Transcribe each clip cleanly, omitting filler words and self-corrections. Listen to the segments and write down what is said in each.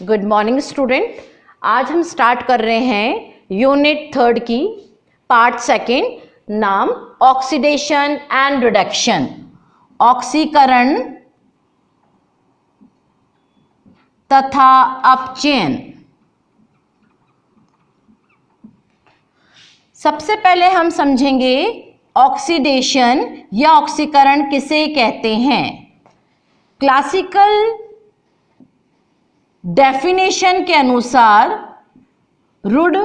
Good morning student. आज हम start कर रहे हैं यूनिट 3 की पार्ट 2, नाम ऑक्सीडेशन एंड रिडक्शन, ऑक्सीकरण तथा अपचयन। सबसे पहले हम समझेंगे ऑक्सीडेशन या ऑक्सीकरण किसे कहते हैं। क्लासिकल डेफिनेशन के अनुसार, रूढ़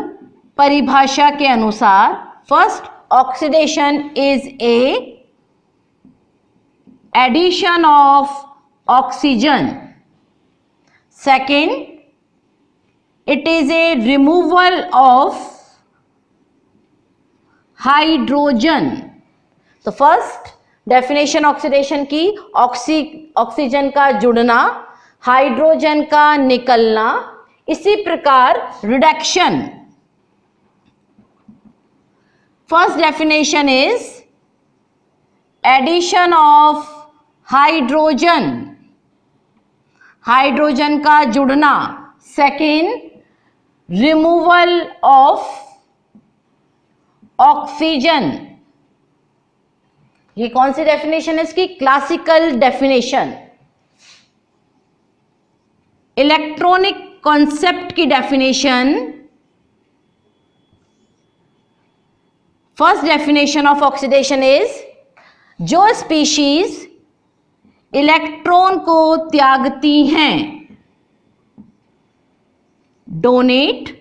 परिभाषा के अनुसार, first oxidation is a addition of oxygen, second it is a removal of hydrogen. तो फर्स्ट डेफिनेशन ऑक्सीडेशन की, ऑक्सीजन का जुड़ना, हाइड्रोजन का निकलना। इसी प्रकार reduction, first definition is addition of hydrogen, hydrogen का जुड़ना, सेकेंड रिमूवल ऑफ ऑक्सीजन। ये कौन सी डेफिनेशन है इसकी? Classical definition. इलेक्ट्रॉनिक कॉन्सेप्ट की definition, first definition of oxidation is जो स्पीशीज इलेक्ट्रॉन को त्यागती हैं, donate,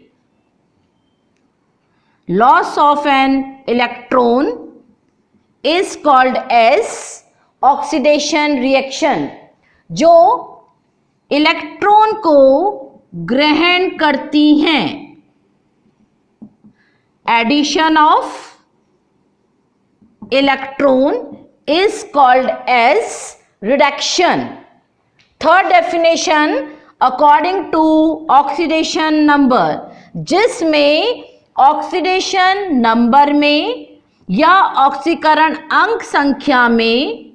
loss of an electron is called as oxidation reaction. जो इलेक्ट्रॉन को ग्रहण करती हैं, addition of electron is called as reduction. Third definition according to oxidation number, जिसमें ऑक्सीडेशन नंबर में या ऑक्सीकरण अंक संख्या में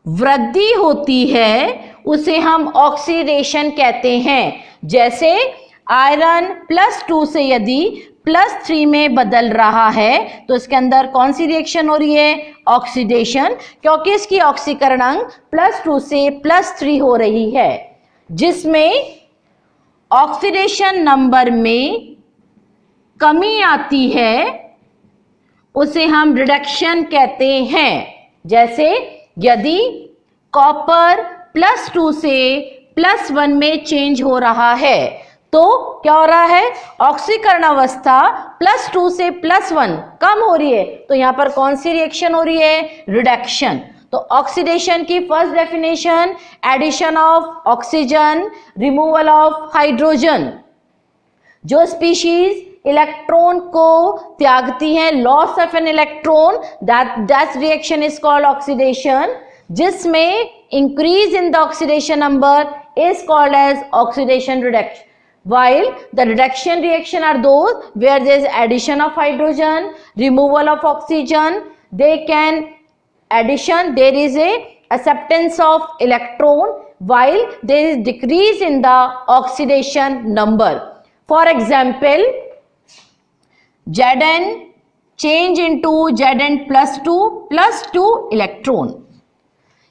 वृद्धि होती है, उसे हम ऑक्सीडेशन कहते हैं। जैसे आयरन +2 से यदि +3 में बदल रहा है तो इसके अंदर कौन सी रिएक्शन हो रही है? ऑक्सीडेशन, क्योंकि इसकी ऑक्सीकरण अंक +2 से +3 हो रही है, जिसमें ऑक्सीडेशन नंबर में कमी आती है, उसे हम रिडक्शन कहते हैं। जैसे यदि कॉपर +2 से +1 में चेंज हो रहा है तो क्या हो रहा है? ऑक्सीकरण अवस्था +2 से +1 कम हो रही है, तो यहां पर कौन सी रिएक्शन हो रही है? रिडक्शन। तो ऑक्सीडेशन की first definition, addition of oxygen, removal of hydrogen. जो स्पीशीज इलेक्ट्रॉन को त्यागती हैं, loss of an electron, that reaction is called oxidation, जिसमें increase in the oxidation number is called as oxidation reduction, while the reduction reaction are those where there is addition of hydrogen, removal of oxygen. They can addition, there is a acceptance of electron, while there is decrease in the oxidation number. For example, Zn change into Zn +2 electron.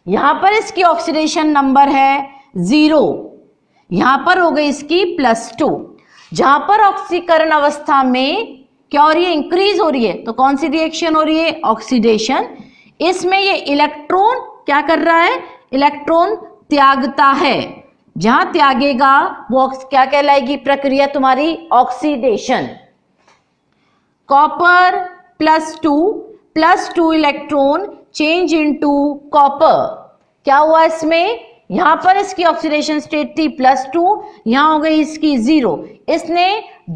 यहां पर इसकी oxidation number है 0, यहां पर हो गई इसकी +2। जहां पर ऑक्सीकरण अवस्था में क्या हो रही है? इंक्रीज हो रही है, तो कौन सी रिएक्शन हो रही है? ऑक्सीडेशन। इसमें ये इलेक्ट्रॉन क्या कर रहा है? इलेक्ट्रॉन त्यागता है। जहां त्यागेगा वो क्या कहलाएगी प्रक्रिया तुम्हारी? Oxidation. Copper +2 electron change into copper, क्या हुआ इसमें? यहां पर इसकी ऑक्सीडेशन स्टेट थी +2, यहां हो गई इसकी 0। इसने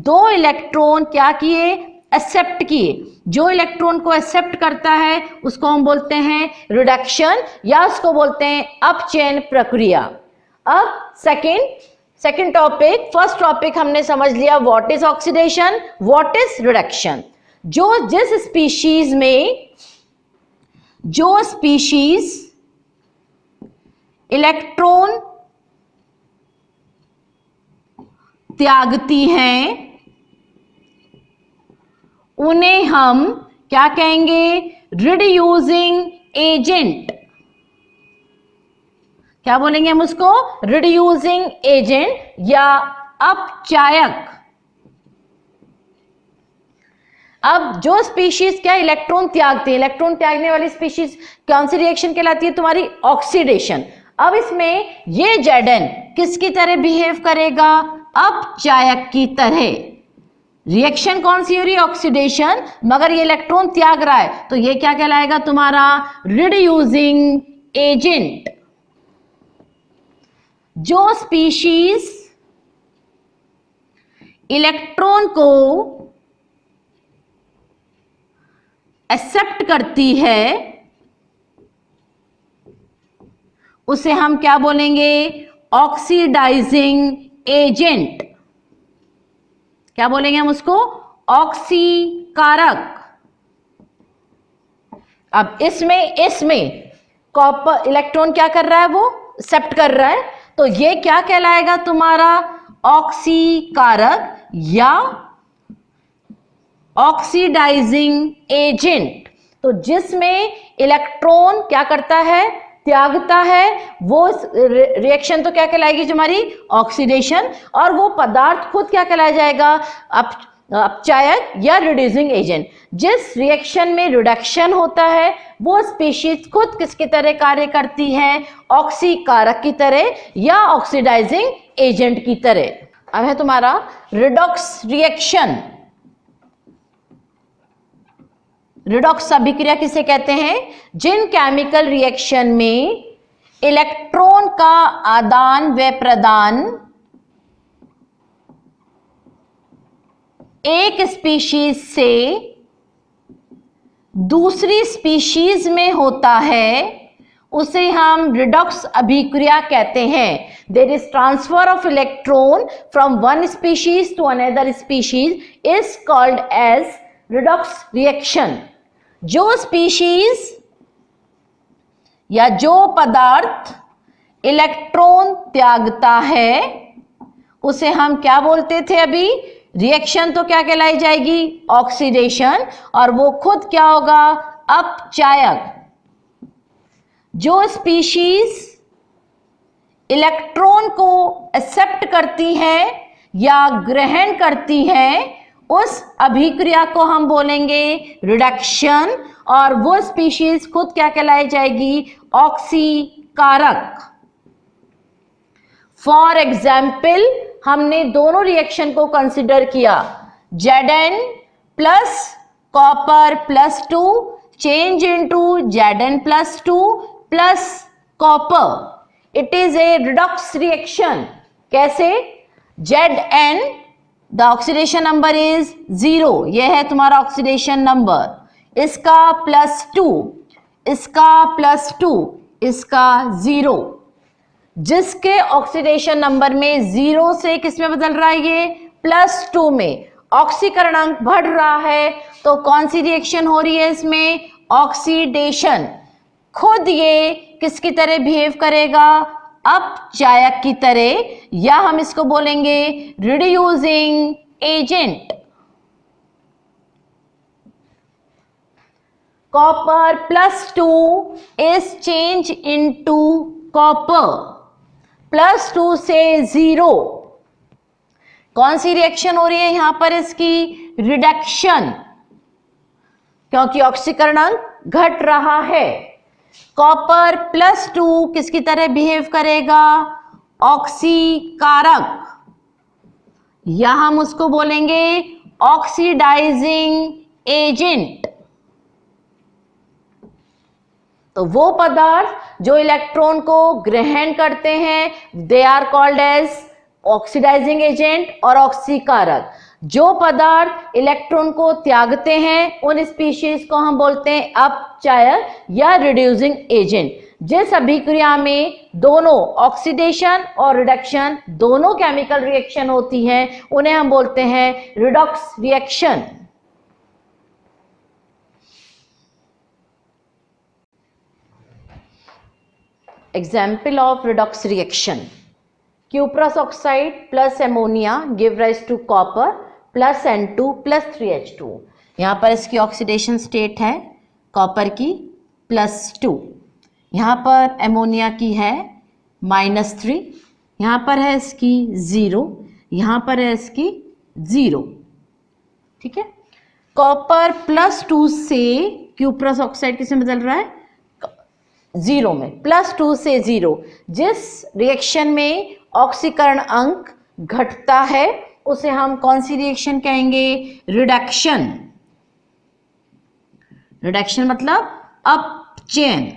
2 इलेक्ट्रॉन क्या किए? एक्सेप्ट किए। जो इलेक्ट्रॉन को एक्सेप्ट करता है उसको हम बोलते हैं रिडक्शन, या उसको बोलते हैं अपचयन प्रक्रिया। अब सेकेंड टॉपिक, फर्स्ट टॉपिक हमने समझ लिया what is oxidation, what is reduction. जिस स्पीशीज में जो स्पीशीज इलेक्ट्रॉन त्यागती हैं उन्हें हम क्या कहेंगे? Reducing agent. क्या बोलेंगे हम उसको? रिड्यूसिंग एजेंट या अपचायक। अब जो स्पीशीज क्या इलेक्ट्रॉन त्यागती है, इलेक्ट्रॉन त्यागने वाली स्पीशीज कौन सी रिएक्शन कहलाती है? तुम्हारी ऑक्सीडेशन। अब इसमें ये Zn किसकी तरह बिहेव करेगा? अपचायक की तरह। रिएक्शन कौन सी हो रही है? ऑक्सीडेशन, मगर ये इलेक्ट्रॉन त्याग रहा है, तो ये क्या कहलाएगा तुम्हारा? Reducing agent. जो स्पीशीज इलेक्ट्रॉन को एक्सेप्ट करती है उसे हम क्या बोलेंगे? Oxidising agent. क्या बोलेंगे हम उसको? ऑक्सीकारक। अब इसमें कॉपर इलेक्ट्रॉन क्या कर रहा है? वो एक्सेप्ट कर रहा है, तो ये क्या कहलाएगा तुम्हारा? ऑक्सीकारक या ऑक्सीडाइजिंग एजेंट। तो जिसमें इलेक्ट्रॉन क्या करता है? त्यागता है, वो रिएक्शन तो क्या कहलाएगी हमारी? ऑक्सीडेशन। और वो पदार्थ खुद क्या कहलाया जाएगा? अपचायक या रिड्यूसिंग एजेंट। जिस रिएक्शन में रिडक्शन होता है वो स्पीशीज खुद किसकी तरह कार्य करती है? ऑक्सीकारक की तरह या ऑक्सीडाइजिंग एजेंट की तरह। अब है तुम्हारा रिडॉक्स रिएक्शन। रिडॉक्स अभिक्रिया किसे कहते हैं? जिन केमिकल रिएक्शन में इलेक्ट्रॉन का आदान व प्रदान एक स्पीशीज से दूसरी स्पीशीज में होता है उसे हम रिडॉक्स अभिक्रिया कहते हैं। There is transfer of electron from one species to another species is called as redox reaction. जो स्पीशीज या जो पदार्थ इलेक्ट्रॉन त्यागता है उसे हम क्या बोलते थे अभी? रिएक्शन तो क्या कहलाई जाएगी? ऑक्सीडेशन। और वो खुद क्या होगा? अपचायक। जो स्पीशीज इलेक्ट्रॉन को एक्सेप्ट करती हैं या ग्रहण करती हैं उस अभिक्रिया को हम बोलेंगे रिडक्शन। और वो स्पीशीज खुद क्या कहलाई जाएगी? ऑक्सीकारक। फॉर एग्जाम्पल हमने दोनों रिएक्शन को कंसिडर किया। Zn plus copper plus 2 change into Zn plus 2 plus copper. It is A redox reaction. कैसे? Zn the oxidation number is 0, यह है तुम्हारा ऑक्सीडेशन नंबर। इसका प्लस 2, इसका प्लस 2, इसका 0। जिसके ऑक्सीडेशन नंबर में 0 से किस में बदल रहा है? ये प्लस 2 में। ऑक्सीकरणांक बढ़ रहा है तो कौन सी रिएक्शन हो रही है इसमें? ऑक्सीडेशन। खुद ये किसकी तरह बिहेव करेगा? अपचायक की तरह, या हम इसको बोलेंगे reducing agent. Copper plus 2 is change into copper plus 2 से 0। कौन सी रिएक्शन हो रही है यहां पर? इसकी रिडक्शन, क्योंकि ऑक्सीकरणांक घट रहा है। कॉपर प्लस 2 किसकी तरह बिहेव करेगा? ऑक्सीकारक, या हम उसको बोलेंगे ऑक्सीडाइजिंग एजेंट। तो वो पदार्थ जो इलेक्ट्रॉन को ग्रहण करते हैं they are called as oxidising agent और ऑक्सीकारक। जो पदार्थ इलेक्ट्रॉन को त्यागते हैं उन स्पीशीज को हम बोलते हैं अपचायक या रिड्यूसिंग एजेंट। जिस अभिक्रिया में दोनों ऑक्सीडेशन और रिडक्शन दोनों केमिकल रिएक्शन होती हैं उन्हें हम बोलते हैं redox reaction. Example of redox reaction. Cuprous oxide plus ammonia give rise to copper plus N2 plus 3H2. यहाँ पर इसकी ऑक्सीडेशन स्टेट है कॉपर की +2, यहाँ पर एमोनिया की है -3, यहाँ पर है इसकी 0, यहाँ पर है इसकी 0। ठीक है, कॉपर +2 से क्यूप्रस ऑक्साइड किसमें बदल रहा है? 0 में, +2 से 0। जिस रिएक्शन में ऑक्सीकरण अंक घटता है उसे हम कौन सी रिएक्शन कहेंगे? रिडक्शन। रिडक्शन मतलब अपचयन।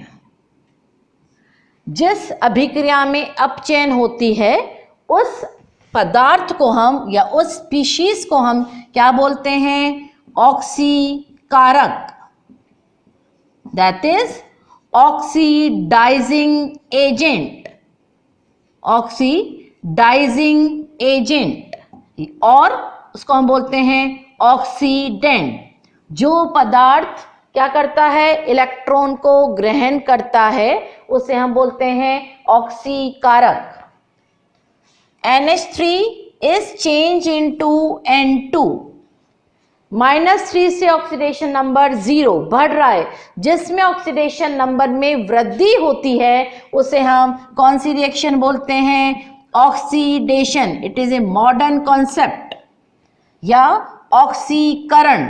जिस अभिक्रिया में अपचयन होती है उस पदार्थ को हम या उस स्पीशीज को हम क्या बोलते हैं? ऑक्सीकारक। That is oxidising agent. Oxidising agent, और उसको हम बोलते हैं ऑक्सीडेंट। जो पदार्थ क्या करता है? इलेक्ट्रॉन को ग्रहण करता है उसे हम बोलते हैं ऑक्सीकारक। NH3 is changed into N2। -3 से ऑक्सीडेशन नंबर 0 बढ़ रहा है। जिसमें ऑक्सीडेशन नंबर में वृद्धि होती है उसे हम कौन सी रिएक्शन बोलते हैं? Oxidation. It is a modern concept या ऑक्सीकरण।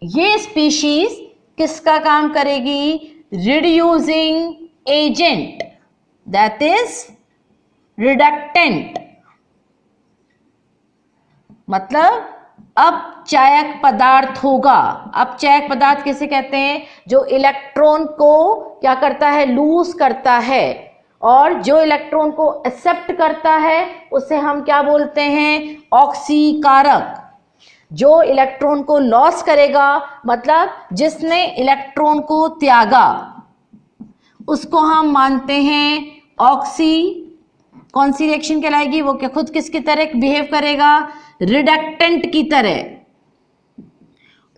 ये स्पीशीज किसका काम करेगी? Reducing agent, that is reductant. मतलब अपचायक पदार्थ होगा। अपचायक पदार्थ किसे कहते हैं? जो इलेक्ट्रॉन को क्या करता है? लूज करता है। और जो इलेक्ट्रॉन को एक्सेप्ट करता है उसे हम क्या बोलते हैं? ऑक्सीकारक। जो इलेक्ट्रॉन को लॉस करेगा मतलब जिसने इलेक्ट्रॉन को त्यागा उसको हम मानते हैं ऑक्सी। कौन सी रिएक्शन कहलाएगी? वो क्या खुद किसकी तरह बिहेव करेगा? रिडक्टेंट की तरह।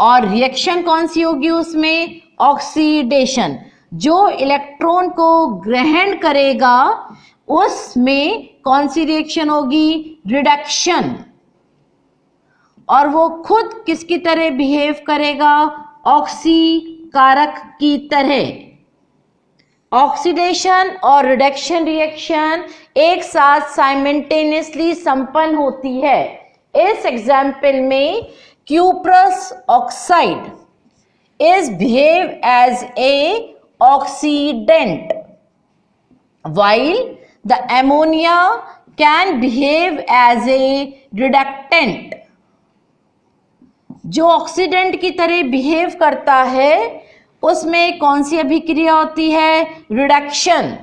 और रिएक्शन कौन सी होगी उसमें? ऑक्सीडेशन। जो इलेक्ट्रॉन को ग्रहण करेगा उसमें कौन सी रिएक्शन होगी? रिडक्शन। और वो खुद किसकी तरह बिहेव करेगा? ऑक्सीकारक की तरह। ऑक्सीडेशन और रिडक्शन रिएक्शन एक साथ साइमल्टेनियसली संपन्न होती है। इस एग्जाम्पल में cuprous oxide is behave as a oxidant while the ammonia can behave as a reductant। जो ऑक्सीडेंट की तरह बिहेव करता है उसमें कौन सी अभिक्रिया होती है? रिडक्शन।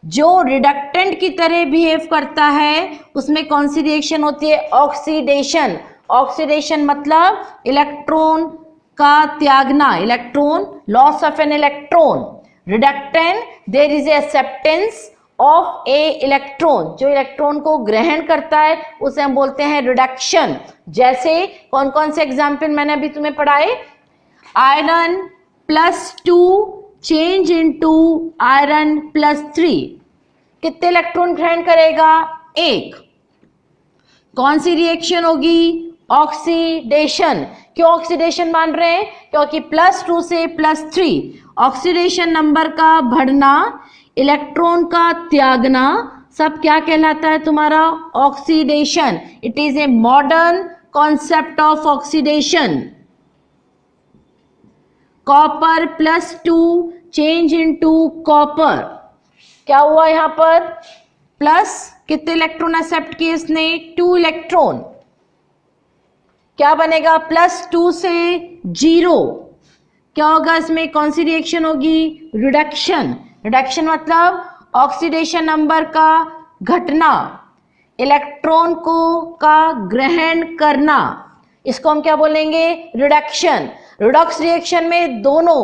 जो रिडक्टेंट की तरह बिहेव करता है उसमें कौन सी रिएक्शन होती है? ऑक्सीडेशन। ऑक्सीडेशन मतलब इलेक्ट्रॉन का त्यागना, electron, loss of an electron. Reductant, there is acceptance of a electron. जो इलेक्ट्रॉन को ग्रहण करता है उसे हम बोलते हैं रिडक्शन। जैसे कौन कौन से एग्जाम्पल मैंने अभी तुम्हें पढ़ाए? Iron +2 change into iron +3। कितने इलेक्ट्रॉन ग्रहण करेगा? 1। कौन सी रिएक्शन होगी? ऑक्सीडेशन। क्यों ऑक्सीडेशन मान रहे हैं? क्योंकि +2 से +3 ऑक्सीडेशन नंबर का बढ़ना, इलेक्ट्रॉन का त्यागना, सब क्या कहलाता है तुम्हारा? Oxidation. It is a modern concept of oxidation. Copper +2 change into copper. क्या हुआ यहाँ पर? प्लस कितने इलेक्ट्रॉन एक्सेप्ट किए इसने? 2 इलेक्ट्रॉन। क्या बनेगा? +2 से 0। क्या होगा इसमें? कौन सी रिएक्शन होगी? रिडक्शन। रिडक्शन मतलब ऑक्सीडेशन नंबर का घटना, इलेक्ट्रॉन को का ग्रहण करना। इसको हम क्या बोलेंगे? रिडक्शन। रिडॉक्स रिएक्शन में दोनों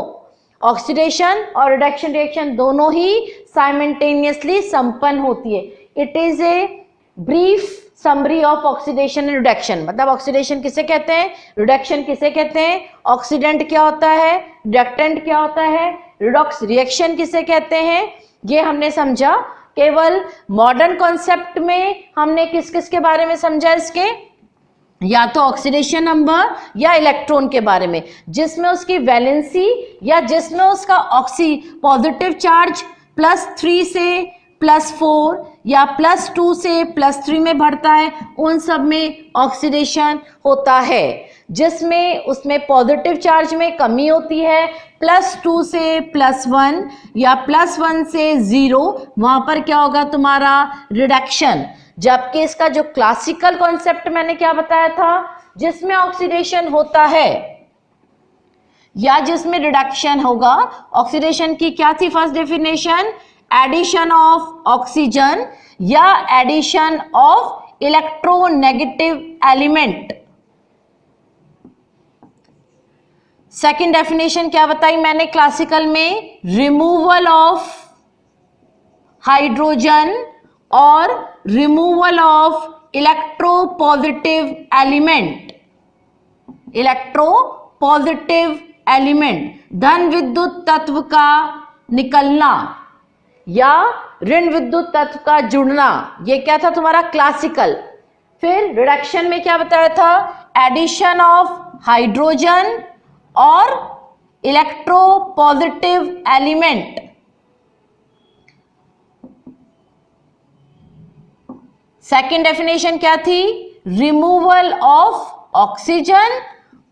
ऑक्सीडेशन और रिडक्शन रिएक्शन दोनों ही साइमल्टेनियसली संपन्न होती है। It is a brief summary of oxidation and reduction. मतलब ऑक्सीडेशन किसे कहते हैं? रिडक्शन किसे कहते हैं? ऑक्सीडेंट क्या होता है? रिडक्टेंट क्या होता है? रिडॉक्स रिएक्शन किसे कहते हैं, ये हमने समझा। केवल मॉडर्न कॉन्सेप्ट में हमने किस किस के बारे में समझा, इसके या तो ऑक्सीडेशन नंबर या इलेक्ट्रॉन के बारे में, जिसमें उसकी वैलेंसी या जिसमें उसका ऑक्सी पॉजिटिव चार्ज +3 से +4 या +2 से +3 में बढ़ता है, उन सब में ऑक्सीडेशन होता है। जिसमें उसमें पॉजिटिव चार्ज में कमी होती है, +2 से +1 या +1 से 0, वहां पर क्या होगा तुम्हारा रिडक्शन। जबकि इसका जो क्लासिकल कॉन्सेप्ट मैंने क्या बताया था, जिसमें ऑक्सीडेशन होता है या जिसमें रिडक्शन होगा, ऑक्सीडेशन की क्या थी first definition, addition of oxygen या addition of electronegative element. Second definition क्या बताई मैंने क्लासिकल में, रिमूवल ऑफ हाइड्रोजन और removal of electropositive element. Electropositive element, धन विद्युत तत्व का निकलना या ऋण विद्युत तत्व का जुड़ना, ये क्या था तुम्हारा क्लासिकल। फिर रिडक्शन में क्या बताया था, एडिशन ऑफ हाइड्रोजन और इलेक्ट्रोपॉजिटिव एलिमेंट। सेकेंड डेफिनेशन क्या थी, रिमूवल ऑफ ऑक्सीजन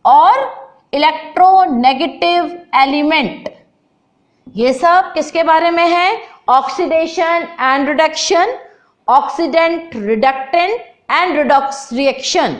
और इलेक्ट्रोनेगेटिव एलिमेंट। ये सब किसके बारे में है, oxidation and reduction, oxidant reductant and redox reaction.